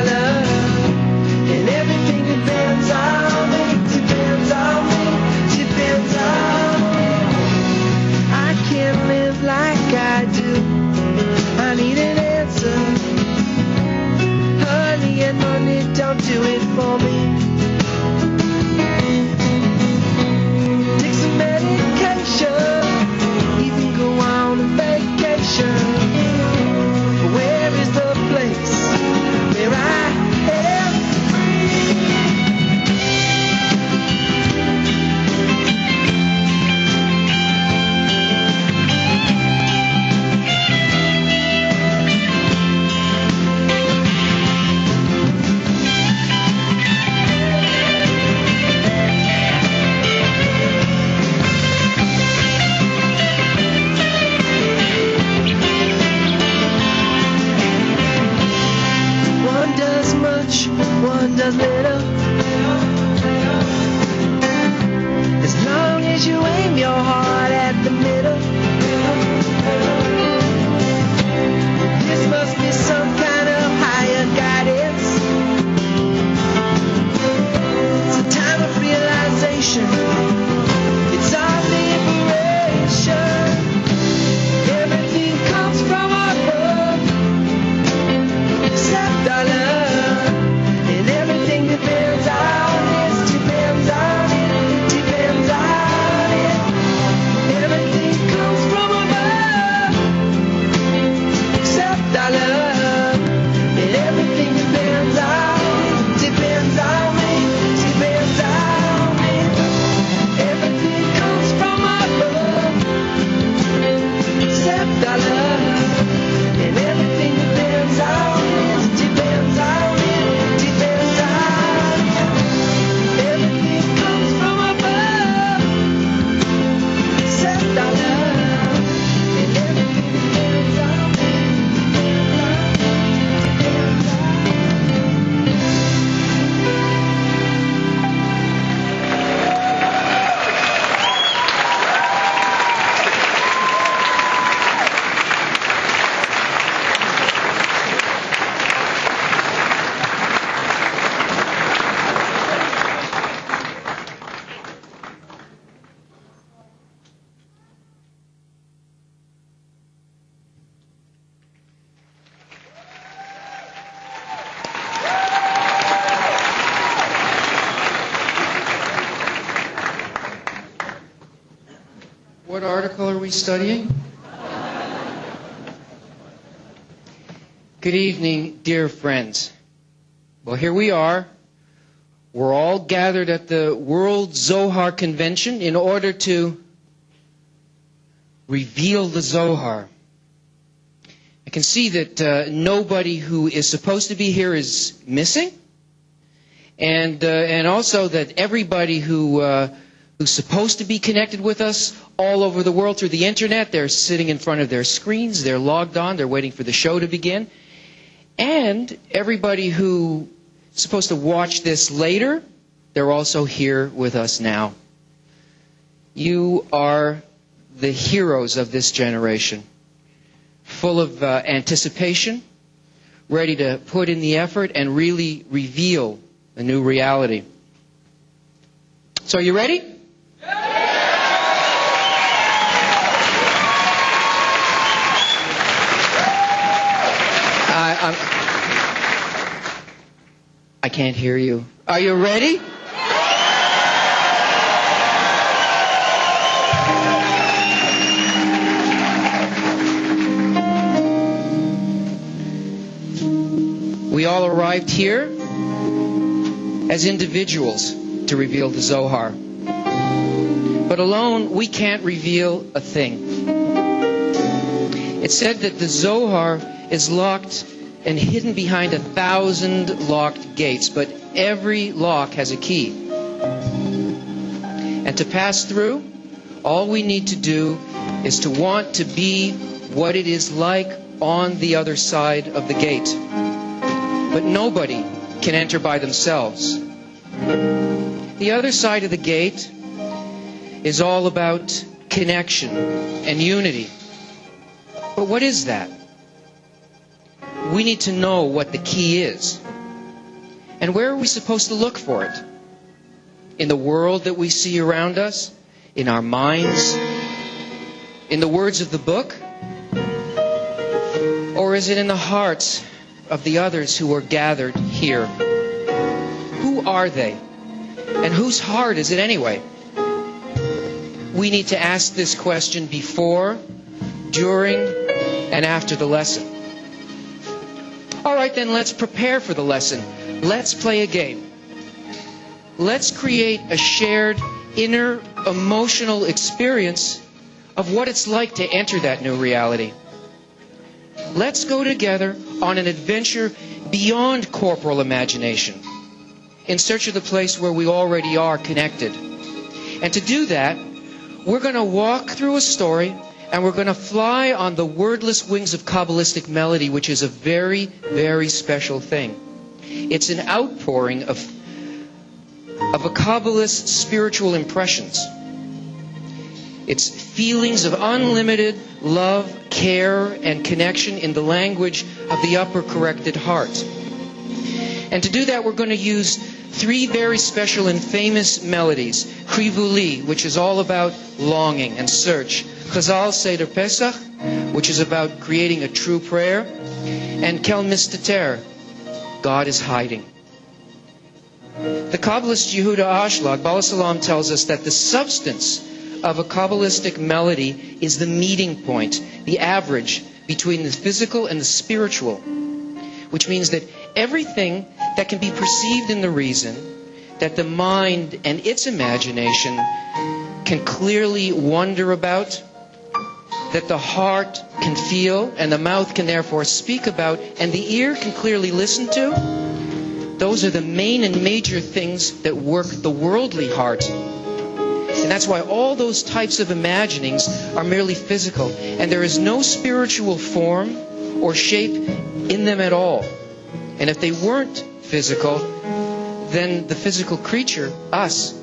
love. And everything depends on me, depends on me, depends on me. I can't live like I do. I need an answer. Honey and money don't do it for me. Take some medication, even go on a vacation. But where is the place where I am free? One does much, one does little. As long as you aim your heart at the middle. This must be some kind of higher guidance. It's a time of realization. It's our liberation. Everything comes from above, except our love. And everything depends on it, depends on it, depends on it. Everything comes from above, except our love. And everything depends on it, depends on me, depends on me. Everything comes from above, except our love. And everything depends on it, depends on it, depends on it. Everything comes from above, except our love. And everything depends on it, depends on it. What article are we studying? Good evening, dear friends. Well, here we are. We're all gathered at the World Zohar Convention in order to reveal the Zohar. I can see that nobody who is supposed to be here is missing, and also that everybody who's supposed to be connected with us all over the world through the internet, they're sitting in front of their screens, they're logged on, they're waiting for the show to begin. And everybody who's supposed to watch this later, they're also here with us now. You are the heroes of this generation, full of anticipation, ready to put in the effort and really reveal a new reality. So are you ready? I can't hear you. Are you ready? We all arrived here as individuals to reveal the Zohar. But alone, we can't reveal a thing. It's said that the Zohar is locked and hidden behind 1,000 locked gates, but every lock has a key. And to pass through, all we need to do is to want to be what it is like on the other side of the gate. But nobody can enter by themselves. The other side of the gate is all about connection and unity. But what is that? We need to know what the key is. And where are we supposed to look for it? In the world that we see around us? In our minds? In the words of the book? Or is it in the hearts of the others who are gathered here? Who are they? And whose heart is it anyway? We need to ask this question before, during, and after the lesson. All right, then let's prepare for the lesson. Let's play a game. Let's create a shared inner emotional experience of what it's like to enter that new reality. Let's go together on an adventure beyond corporal imagination, in search of the place where we already are connected. And to do that, we're going to walk through a story, and we're going to fly on the wordless wings of Kabbalistic melody, which is a very, very special thing. It's an outpouring of a Kabbalist's spiritual impressions. It's feelings of unlimited love, care, and connection in the language of the upper corrected heart. And to do that, we're going to use three very special and famous melodies. Krivuli, which is all about longing and search. Chazal Seder Pesach, which is about creating a true prayer. And Kel Mistater, God is hiding. The Kabbalist Yehuda Ashlag, Baal Salam, tells us that the substance of a Kabbalistic melody is the meeting point, the average between the physical and the spiritual, which means that everything that can be perceived in the reason, that the mind and its imagination can clearly wonder about, that the heart can feel and the mouth can therefore speak about, and the ear can clearly listen to, those are the main and major things that work the worldly heart. And that's why all those types of imaginings are merely physical, and there is no spiritual form or shape in them at all. And if they weren't physical, then the physical creature, us,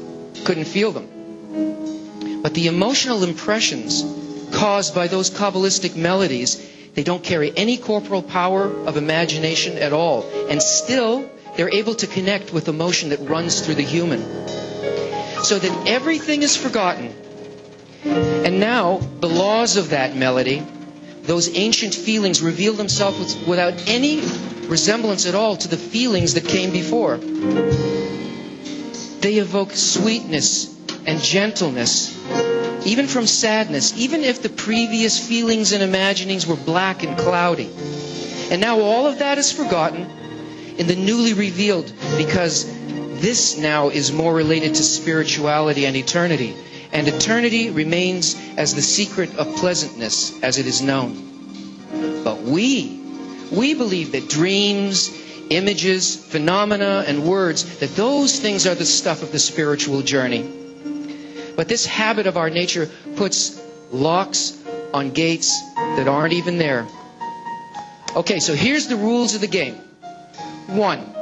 couldn't feel them. But the emotional impressions caused by those Kabbalistic melodies, they don't carry any corporal power of imagination at all. And still, they're able to connect with emotion that runs through the human. So that everything is forgotten. And now, the laws of that melody, those ancient feelings, reveal themselves without any resemblance at all to the feelings that came before. They evoke sweetness and gentleness, even from sadness, even if the previous feelings and imaginings were black and cloudy. And now all of that is forgotten in the newly revealed, because this now is more related to spirituality and eternity. And eternity remains as the secret of pleasantness as it is known. But we believe that dreams, images, phenomena, and words, that those things are the stuff of the spiritual journey. But this habit of our nature puts locks on gates that aren't even there. Okay, so here's the rules of the game. 1.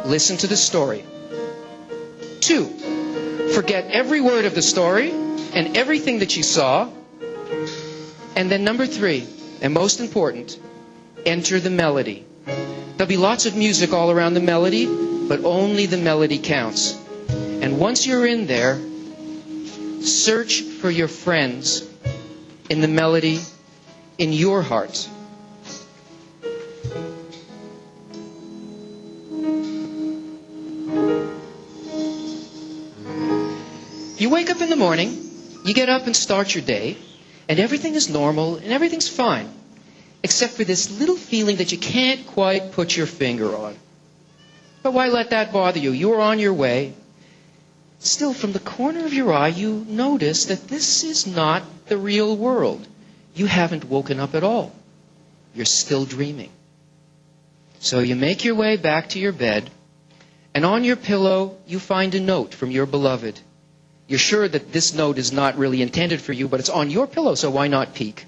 Listen to the story. 2. Forget every word of the story and everything that you saw. And then number 3, and most important, enter the melody. There'll be lots of music all around the melody, but only the melody counts. And once you're in there, search for your friends in the melody in your heart. You wake up in the morning, you get up and start your day, and everything is normal and everything's fine, except for this little feeling that you can't quite put your finger on. But why let that bother you? You're on your way. Still, from the corner of your eye, you notice that this is not the real world. You haven't woken up at all. You're still dreaming. So you make your way back to your bed, and on your pillow, you find a note from your beloved. You're sure that this note is not really intended for you, but it's on your pillow, so why not peek?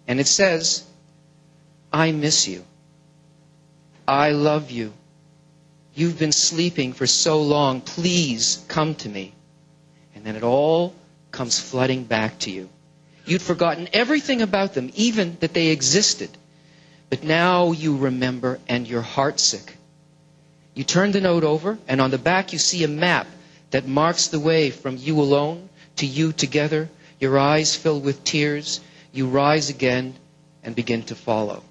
And it says, I miss you. I love you. You've been sleeping for so long. Please come to me. And then it all comes flooding back to you. You'd forgotten everything about them, even that they existed. But now you remember, and you're heartsick. You turn the note over, and on the back you see a map that marks the way from you alone to you together. Your eyes fill with tears. You rise again and begin to follow.